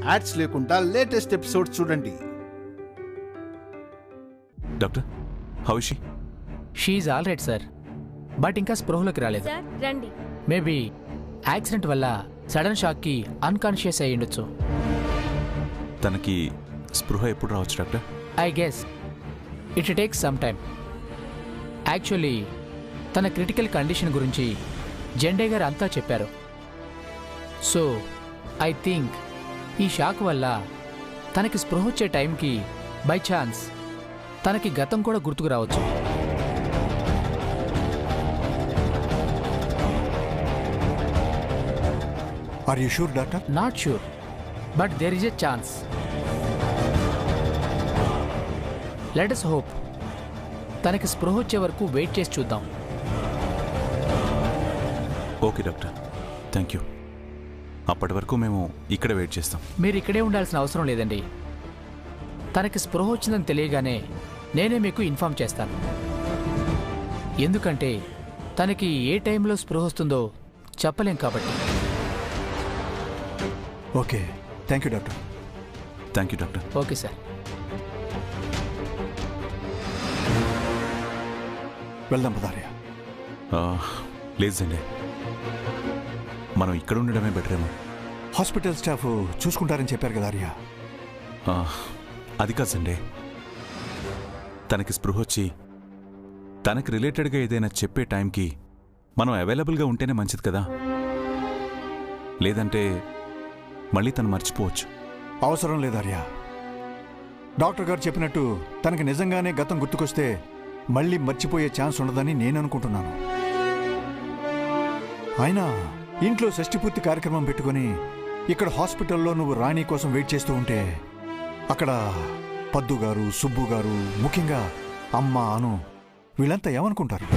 Ads లేకుండా latest episode చూడండి. Doctor, how is she? She is all right sir, but ఇంకా స్పృహలోకి రాలేదు. రండి. మేబీ యాక్సిడెంట్ వల్ల సడన్ షాక్కి అన్కాన్షియస్ అయ్యి ఉండొచ్చు. తనకి స్పృహ ఎప్పుడు రావచ్చు doctor? I guess it takes some time. Actually తన క్రిటికల్ కండిషన్ గురించి జెండే గారు అంతా చెప్పారు. సో ఐ థింక్ ఈ షాక్ వల్ల తనకి స్పృహ వచ్చే టైంకి బై ఛాన్స్ తనకి గతం కూడా గుర్తుకు రావచ్చు. Are you sure, doctor? Not sure, but there is a chance. Let us hope. తనకి స్పృహ వచ్చే వరకు వెయిట్ చేసి చూద్దాం. Okay doctor, thank you. అప్పటి వరకు మేము ఇక్కడ వెయిట్ చేస్తాం. మీరు ఇక్కడే ఉండాల్సిన అవసరం లేదండి. తనకి స్పృహ వచ్చిందని తెలియగానే నేనే మీకు ఇన్ఫార్మ్ చేస్తాను. ఎందుకంటే తనకి ఏ టైంలో స్పృహ వస్తుందో చెప్పలేం కాబట్టి. Okay, thank you doctor. Thank you doctor. Okay sir. వెళ్దాం పదార్య. లేదండి, మనం ఇక్కడ ఉండడమే బెటర్ ఏమో. హాస్పిటల్ స్టాఫ్ చూసుకుంటారని చెప్పారు కదా ఆర్య. అది కాదు సండే, తనకి స్పృహ వచ్చి తనకి రిలేటెడ్గా ఏదైనా చెప్పే టైంకి మనం అవైలబుల్గా ఉంటేనే మంచిది కదా. లేదంటే మళ్ళీ తను మర్చిపోవచ్చు. అవసరం లేదార్య. డాక్టర్ గారు చెప్పినట్టు తనకి నిజంగానే గతం గుర్తుకొస్తే మళ్ళీ మర్చిపోయే ఛాన్స్ ఉండదని నేను అనుకుంటున్నాను. అయినా ఇంట్లో షష్ఠిపూర్తి కార్యక్రమం పెట్టుకుని ఇక్కడ హాస్పిటల్లో నువ్వు రాణి కోసం వెయిట్ చేస్తూ ఉంటే అక్కడ పద్దు గారు, సుబ్బు గారు, ముఖ్యంగా అమ్మ, అను వీళ్ళంతా ఏమనుకుంటారు?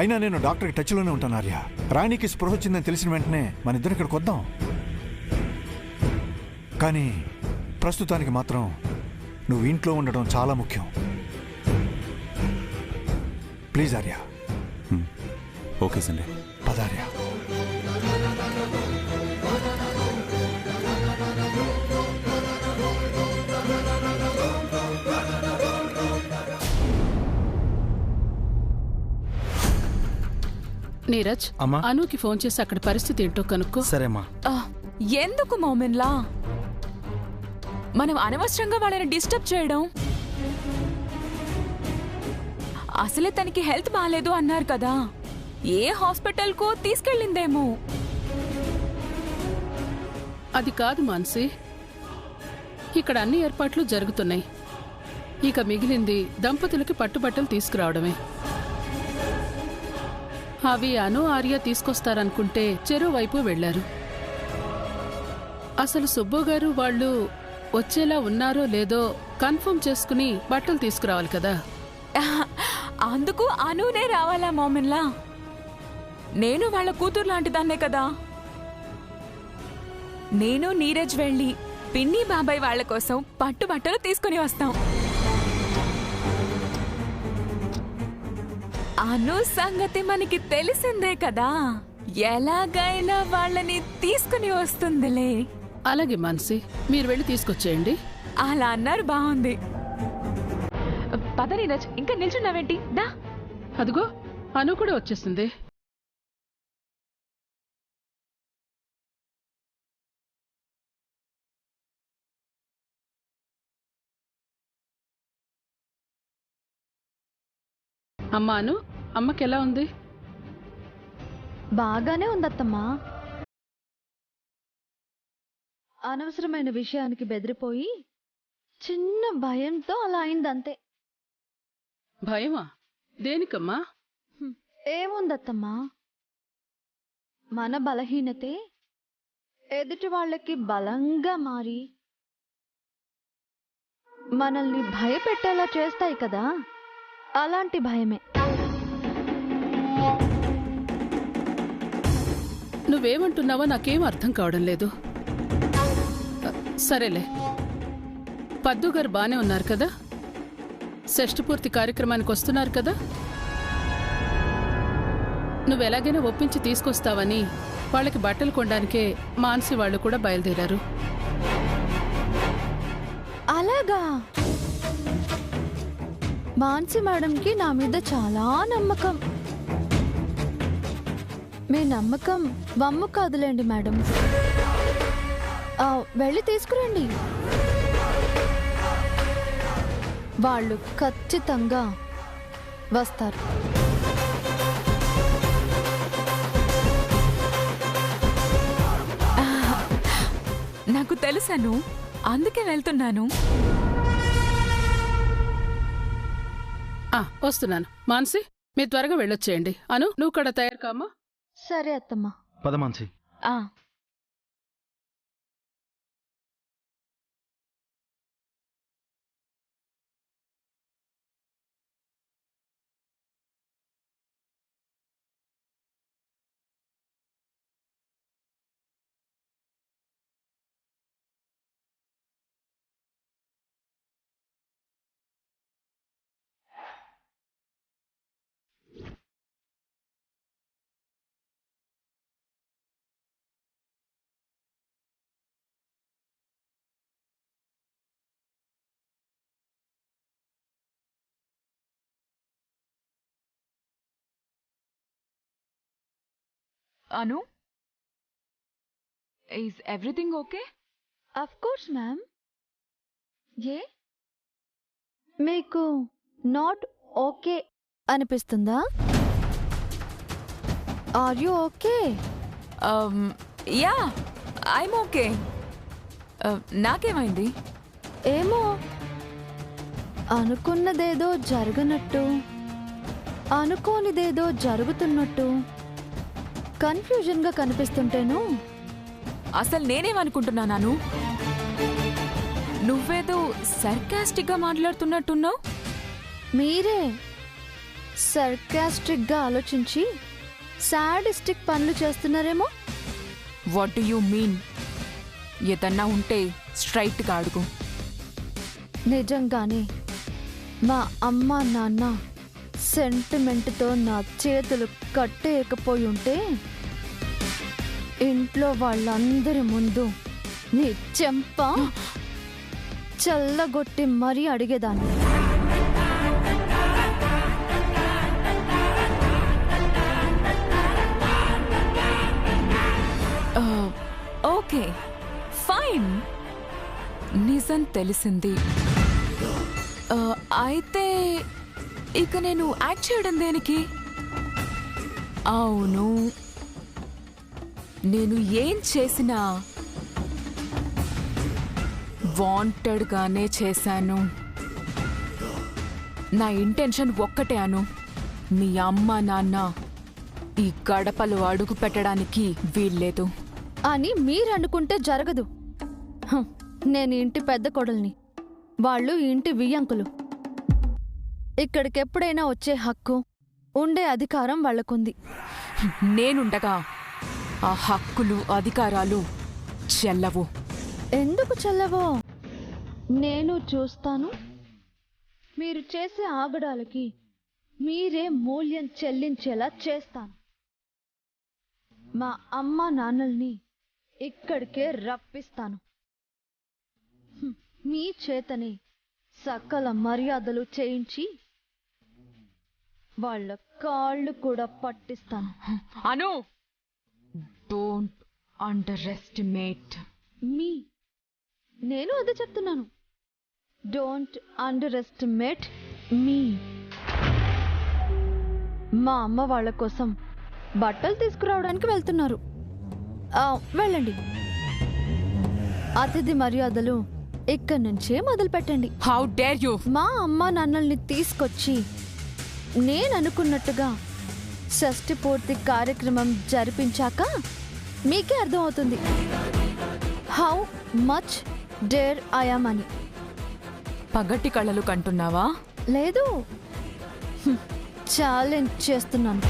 అయినా నేను డాక్టర్కి టచ్లోనే ఉంటాను ఆర్య. రాణికి స్పృహ వచ్చిందని తెలిసిన వెంటనే మన ఇద్దరు ఇక్కడికి వద్దాం. కానీ ప్రస్తుతానికి మాత్రం నువ్వు ఇంట్లో ఉండడం చాలా ముఖ్యం. ప్లీజ్ ఆర్య. Okay Sunday. పదార్య. నీరజ్, అనుకి ఫోన్ చేసి అక్కడ పరిస్థితి ఏంటో కనుక్కో. సరేమ్మా. ఎందుకు మోమిన్లా మనం అనవసరంగా వాళ్ళని డిస్టర్బ్ చేయడం? అసలే తనకి హెల్త్ బాగాలేదు అన్నారు కదా, ఏ హాస్పిటల్ కు తీసుకెళ్ళిందేమో. అది కాదు మాన్సి, ఇక్కడ అన్ని ఏర్పాట్లు జరుగుతున్నాయి. ఇక మిగిలింది దంపతులకి పట్టుబట్టలు తీసుకురావడమే. అవి అను, ఆర్య తీసుకొస్తారనుకుంటే చెరువైపు వెళ్లారు. అసలు సుబ్బుగారు వాళ్ళు వచ్చేలా ఉన్నారో లేదో కన్ఫర్మ్ చేసుకుని బట్టలు తీసుకురావాలి కదా. అందుకు అనునే రావాలా మోమిన్లా? నేను వాళ్ళ కూతురు లాంటిదాన్నే కదా. నేను నీరజ్ వెళ్ళి పిన్ని బాబాయ్ వాళ్ళ కోసం పట్టుబట్టలు తీసుకుని వస్తాం. అను సంగతి మనకి తెలిసిందే కదా, ఎలాగైనా వాళ్ళని తీసుకుని వస్తుందిలే. అలాగే మాన్సి, మీరు వెళ్ళి తీసుకొచ్చేయండి. అలా అన్నారు, బాగుంది. పద నీరజ్, ఇంకా నిల్చున్నావేంటి? దా. అదిగో అను కూడా వచ్చేసింది. అమ్మా అను, అమ్మకి ఎలా ఉంది? బాగానే ఉందత్తమ్మా. అనవసరమైన విషయానికి బెదిరిపోయి చిన్న భయంతో అలా అయిందంతే. భయమా? దేనికమ్మా? ఏముందత్తమ్మా, మన బలహీనతే ఎదుటి వాళ్ళకి బలంగా మారి మనల్ని భయపెట్టేలా చేస్తాయి కదా, అలాంటి భయమే. నువ్వేమంటున్నావో నాకేం అర్థం కావడం లేదు. సరేలే, పద్దుగారు బానే ఉన్నారు కదా, షష్ఠపూర్తి కార్యక్రమానికి వస్తున్నారు కదా, నువ్వెలాగైనా ఒప్పించి తీసుకొస్తావని వాళ్ళకి బట్టలు కొనడానికే మాన్సి వాళ్ళు కూడా బయలుదేరారు. అలాగా? మాన్సి మేడంకి నా మీద చాలా నమ్మకం. మీ నమ్మకం వమ్ము కాదులేండి మేడం. వెళ్ళి తీసుకురండి. వాళ్ళు ఖచ్చితంగా వస్తారు. నాకు తెలుసను, అందుకే వెళ్తున్నాను. వస్తున్నాను. మాన్సి, మీరు త్వరగా వెళ్ళొచ్చేయండి. అను, నువ్వు కూడా తయారు కామ్మా. సరే అత్తమ్మా. పద Mansi. Anu, is everything okay? Of course ma'am. ఏ మీకు నాట్ ఓకే అనిపిస్తుందా? Are you okay? Yeah, I'm okay. నాకేమైంది? ఏమో, అనుకున్నదేదో జరగనట్టు, అనుకోనిదేదో జరుగుతున్నట్టు కన్ఫ్యూజన్గా కనిపిస్తుంటేను. అసలు నేనేమనుకుంటున్నాను, నువ్వేదో సర్కాస్టిక్గా మాట్లాడుతున్నట్టున్నావు. మీరే సర్కాస్టిక్గా ఆలోచించి సాడిస్టిక్ పనులు చేస్తున్నారేమో. What do you mean? ఏదన్నా ఉంటే స్ట్రైట్గా అడుగు. నిజంగానే మా అమ్మ నాన్న సెంటిమెంట్తో నా చేతులు కట్టేయకపోయి ఉంటే ఇంట్లో వాళ్ళందరి ముందు నీ చెంప చల్లగొట్టి మరీ అడిగేదాన్ని. Okay, fine. నిజం తెలిసింది. అయితే ఇక నేను యాక్ట్ చేయడం దేనికి? అవును, నేను ఏం చేసినా వాంటెడ్గానే చేశాను. నా ఇంటెన్షన్ ఒక్కటే అను, మీ అమ్మ నాన్న ఈ గడపలు అడుగు పెట్టడానికి వీల్లేదు అని మీరు అనుకుంటే జరగదు. నేను ఇంటి పెద్ద కొడల్ని, వాళ్ళు ఇంటి వియ్యంకులు. ఇక్కడికెప్పుడైనా వచ్చే హక్కు, ఉండే అధికారం వాళ్లకుంది. నేనుండగా ఆ హక్కులు అధికారాలు చెల్లవు. ఎందుకు చెల్లవో నేను చూస్తాను. మీరు చేసే ఆగడాలకి మీరే మూల్యం చెల్లించేలా చేస్తాను. మా అమ్మ నాన్నల్ని ఇక్కడికే రప్పిస్తాను. మీ చేతనే సకల మర్యాదలు చేయించి వాళ్ళ కాళ్ళు కూడా పట్టిస్తాను. అను, డోంట్ అండర్ ఎస్టిమేట్ మీ. నేను అదే చెప్తున్నాను. డోంట్ అండర్ ఎస్టిమేట్ మీ. మా అమ్మ వాళ్ళ కోసం బట్టలు తీసుకురావడానికి వెళ్తున్నారు. వెళ్ళండి. అతిథి మర్యాదలు ఇక్కడి నుంచే మొదలు పెట్టండి. How dare you! మా అమ్మ నాన్నల్ని తీసుకొచ్చి నేను అనుకున్నట్టుగా షష్ఠి పూర్తి కార్యక్రమం జరిపించాక మీకే అర్థమవుతుంది how much dare I am అని. పగటి కళ్ళలు కంటున్నావా? లేదు, ఛాలెంజ్ చేస్తున్నాను.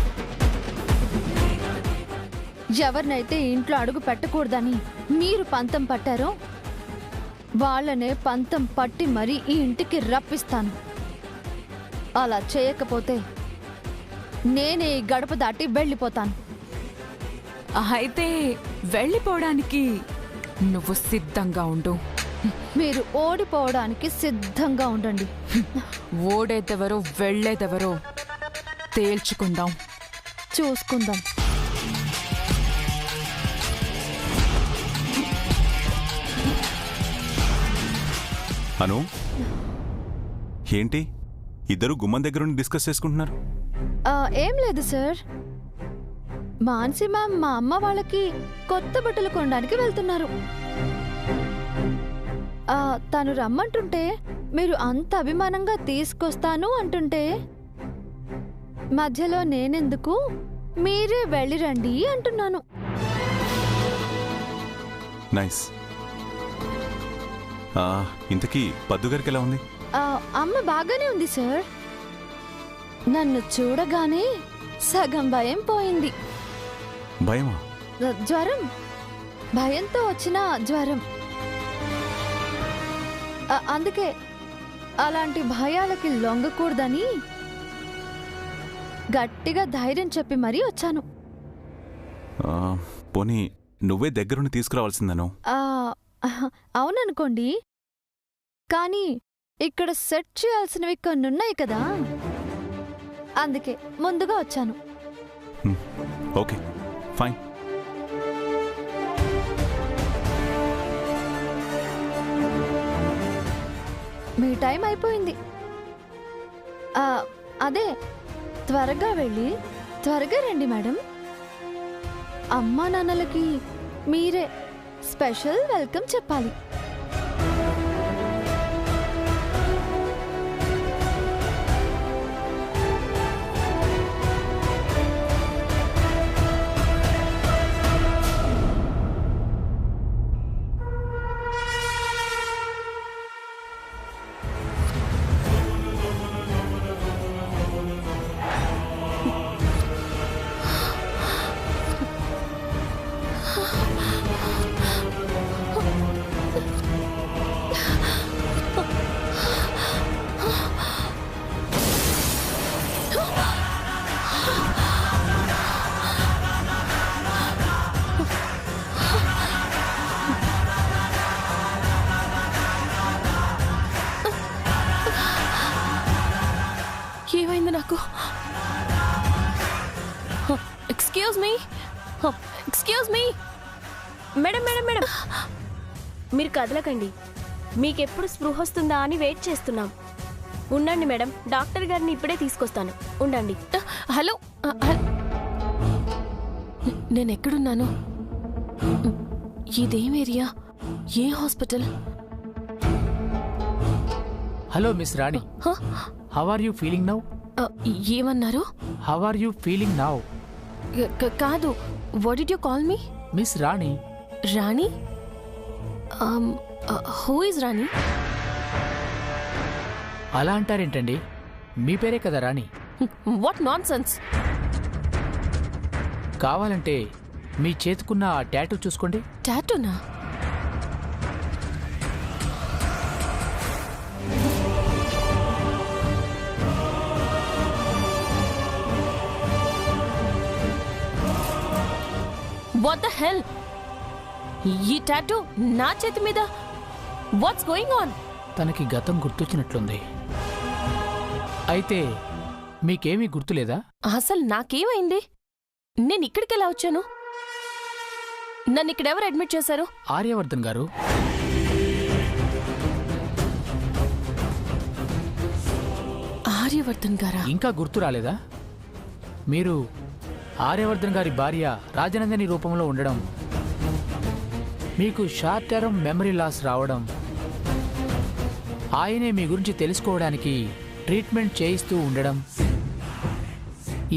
ఎవరినైతే ఇంట్లో అడుగు పెట్టకూడదని మీరు పంతం పట్టారో వాళ్ళనే పంతం పట్టి మరీ ఈ ఇంటికి రప్పిస్తాను. అలా చేయకపోతే నేనే ఈ గడప దాటి వెళ్ళిపోతాను. అయితే వెళ్ళిపోవడానికి నువ్వు సిద్ధంగా ఉండు. మీరు ఓడిపోవడానికి సిద్ధంగా ఉండండి. ఓడేదెవరో వెళ్ళేదెవరో తేల్చుకుందాం. చూసుకుందాం. అను, ఏంటి ఇద్దరు గుమ్మం దగ్గర నుండి డిస్కస్ చేసుకుంటున్నారు? ఏం లేదు సార్, మాన్సి మ్యామ్ మా అమ్మ వాళ్ళకి కొత్త బట్టలు కొనడానికి వెళ్తున్నారు. తను రమ్మంటుంటే మీరు అంత అభిమానంగా తీసుకొస్తాను అంటుంటే మధ్యలో నేనెందుకు, మీరే వెళ్ళిరండి అంటున్నాను. నైస్. ఇంతకీ పద్దుగారికి ఎలా ఉంది? అమ్మ బాగానే ఉంది సార్. నన్ను చూడగానే సగం భయం పోయింది. భయమా? జ్వరం, భయంతో వచ్చిన జ్వరం. అందుకే అలాంటి భయాలకి లొంగకూడదని గట్టిగా ధైర్యం చెప్పి మరీ వచ్చాను. పోనీ నువ్వే దగ్గరుండి తీసుకురావాల్సిందను. అవుననుకోండి, కానీ ఇక్కడ సెట్ చేయాల్సినవి కొన్నున్నాయి కదా, అందుకే ముందుగా వచ్చాను. Okay, fine. మీ టైం అయిపోయింది. అదే త్వరగా వెళ్ళి త్వరగా రండి మేడం. అమ్మా నాన్నలకి మీరే స్పెషల్ వెల్కమ్ చెప్పాలి. ఏమైంది నాకు? Excuse me, excuse me. Madam madam madam, మీరు కదలకండి. మీకెప్పుడు స్పృహ వస్తుందా అని వెయిట్ చేస్తున్నాం. ఉండండి మేడం, డాక్టర్ గారిని ఇప్పుడే తీసుకొస్తాను. ఉండండి. హలో, నేను ఎక్కడున్నాను? ఇదేం ఏరియా? ఏ hospital? Hello miss Rani, how are you feeling now? ఏమన్నారు? How are you feeling now? కాదు, what did you call me? Miss Rani. Rani? Who is Rani? అలా అంటారేంటండి? మీ పేరే కదా రాణి. What non sense. కావాలంటే మీ చేతుకున్న ఆ టాటూ చూసుకోండి. టాటూనా? What the hell? ఈ టాటూ నా చేతి మీద? What's going on? తనకి గతం గుర్తొచ్చినట్లుంది. అయితే మీకేమీ గుర్తులేదా? అసలు నాకేమైంది? నేను ఇక్కడికి ఎలా వచ్చాను? నన్ను ఇక్కడ ఎవరు అడ్మిట్ చేశారు? ఆర్యవర్ధన్ గారు. ఆర్యవర్ధన్ గారా? ఇంకా గుర్తు రాలేదా? మీరు ఆర్యవర్ధన్ గారి భార్య రాజనందిని రూపంలో ఉండడం, మీకు షార్ట్ టర్మ్ మెమరీ లాస్ రావడం, ఆయనే మీ గురించి తెలుసుకోవడానికి ట్రీట్మెంట్ చేయిస్తూ ఉండడం,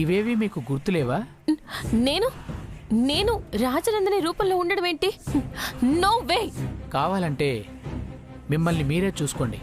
ఇవేవి మీకు గుర్తులేవా? నేను నేను రాజనందిని రూపంలో ఉండడం ఏంటి? No way. కావాలంటే మిమ్మల్ని మీరే చూసుకోండి.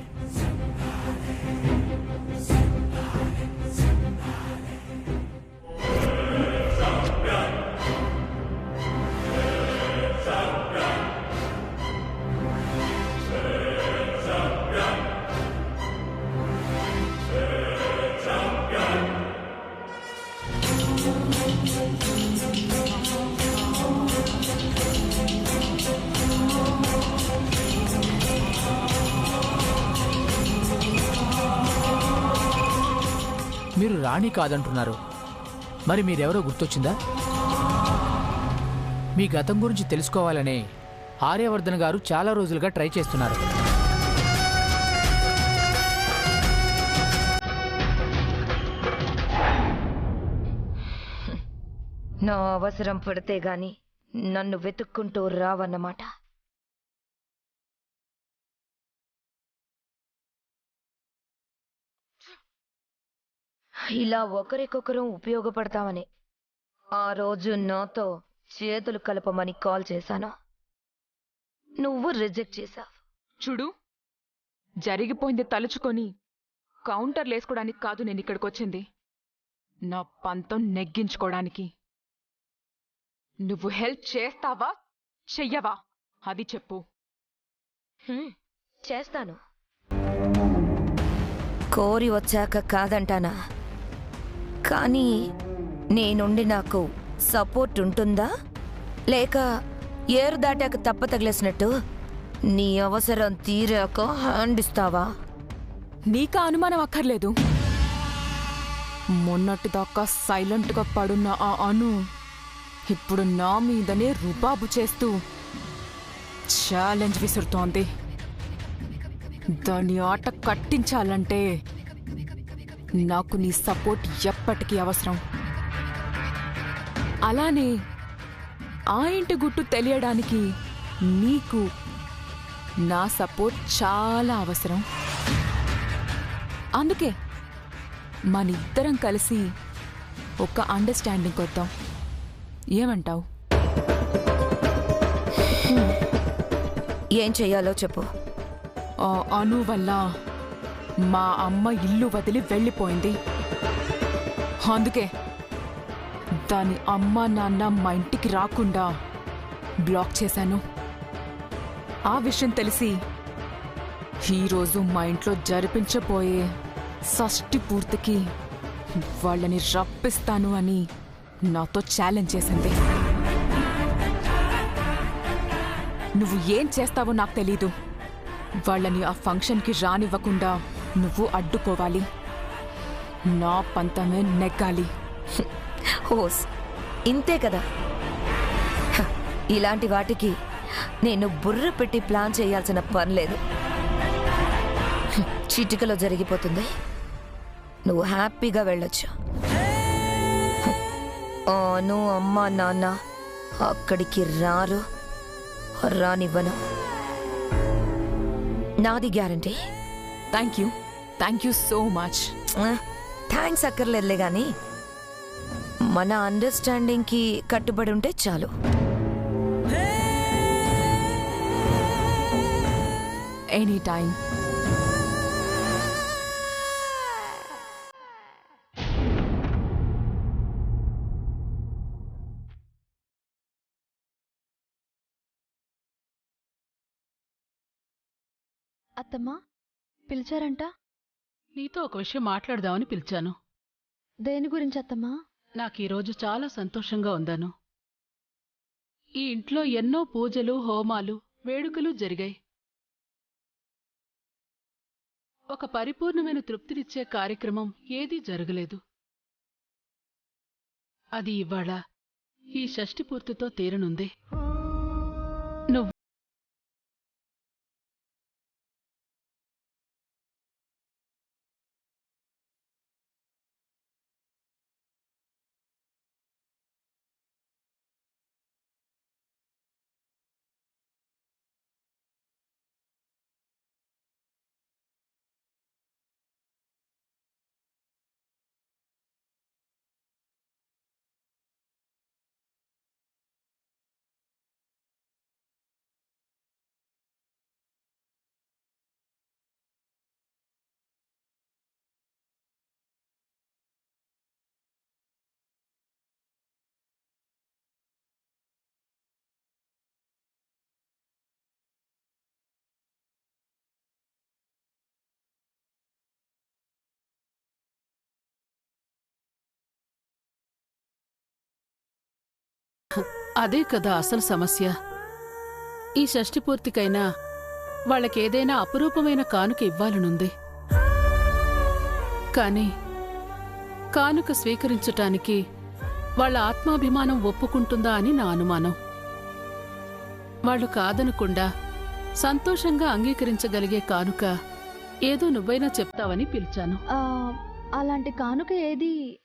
రాణి కాదంటున్నారు. మరి మీరెవరో గుర్తొచ్చిందా? మీ గతం గురించి తెలుసుకోవాలనే ఆర్యవర్ధన్ గారు చాలా రోజులుగా ట్రై చేస్తున్నారు. నా అవసరం పడితే గాని నన్ను వెతుక్కుంటూ రావన్నమాట. ఇలా ఒకరికొకరు ఉపయోగపడతామని ఆ రోజు నాతో చేతులు కలపమని కాల్ చేశాను. నువ్వు రిజెక్ట్ చేశావు. చూడు, జరిగిపోయింది తలుచుకొని కౌంటర్లేసుకోవడానికి కాదు నేను ఇక్కడికొచ్చింది, నా పంతం నెగ్గించుకోవడానికి. నువ్వు హెల్ప్ చేస్తావా చెయ్యవా అది చెప్పు. చేస్తాను. కోరి వచ్చాక కాదంటానా? కానీ నేనుండి నాకు సపోర్ట్ ఉంటుందా, లేక ఏరు దాటాక తప్ప తగిలేసినట్టు నీ అవసరం తీరాక హ్యాండ్ ఇస్తావా? నీకా అనుమానం అక్కర్లేదు. మొన్నటిదాకా సైలెంట్గా పడున్న ఆ అను ఇప్పుడు నా మీదనే రుబాబు చేస్తూ ఛాలెంజ్ విసురుతోంది. దాని ఆట కట్టించాలంటే నాకు నీ సపోర్ట్ ఎప్పటికీ అవసరం. అలానే ఆ ఇంటి గుట్టు తెలియడానికి నీకు నా సపోర్ట్ చాలా అవసరం. అందుకే మనిద్దరం కలిసి ఒక అండర్స్టాండింగ్ వద్దాం. ఏమంటావు? ఏం చెయ్యాలో చెప్పు. అను వల్ల మా అమ్మ ఇల్లు వదిలి వెళ్ళిపోయింది. అందుకే దాని అమ్మ నాన్న మా ఇంటికి రాకుండా బ్లాక్ చేశాను. ఆ విషయం తెలిసి ఈరోజు మా ఇంట్లో జరిపించబోయే షష్ఠి పూర్తికి వాళ్ళని రప్పిస్తాను అని నాతో ఛాలెంజ్ చేసింది. నువ్వు ఏం చేస్తావో నాకు తెలీదు. వాళ్ళని ఆ ఫంక్షన్కి రానివ్వకుండా నువ్వు అడ్డుకోవాలి. నా పంతమే నెగ్గాలి. హోస్ ఇంతే కదా. ఇలాంటి వాటికి నేను బుర్ర పెట్టి ప్లాన్ చేయాల్సిన పని లేదు. చిటికలో జరిగిపోతుంది. నువ్వు హ్యాపీగా వెళ్ళొచ్చు. అను అమ్మ నాన్న అక్కడికి రానివ్వను. నాది guarantee. Thank you so much. Thanks అక్కర్లేదులే గాని మన అండర్స్టాండింగ్కి కట్టుబడి ఉంటే చాలు. Any time. అత్తమ్మా పిలిచారంట? నీతో ఒక విషయం మాట్లాడదామని పిలిచాను. దేని గురించి అత్తమ్మా? నాకు ఈరోజు చాలా సంతోషంగా ఉందాను. ఈ ఇంట్లో ఎన్నో పూజలు, హోమాలు, వేడుకలు జరిగాయి. ఒక పరిపూర్ణమైన తృప్తినిచ్చే కార్యక్రమం ఏదీ జరగలేదు. అది ఇవాళ ఈ షష్ఠి పూర్తితో తీరనుంది. నువ్వు అదే కదా అసలు సమస్య. ఈ షష్ఠి పూర్తికైనా వాళ్ళకేదైనా అపురూపమైన కానుక ఇవ్వాలనుంది. కానీ కానుక స్వీకరించటానికి వాళ్ళ ఆత్మాభిమానం ఒప్పుకుంటుందా అని నా అనుమానం. వాళ్ళు కాదనకుండా సంతోషంగా అంగీకరించగలిగే కానుక ఏదో నువ్వైనా చెప్తావని పిలిచాను. అలాంటి కానుక ఏది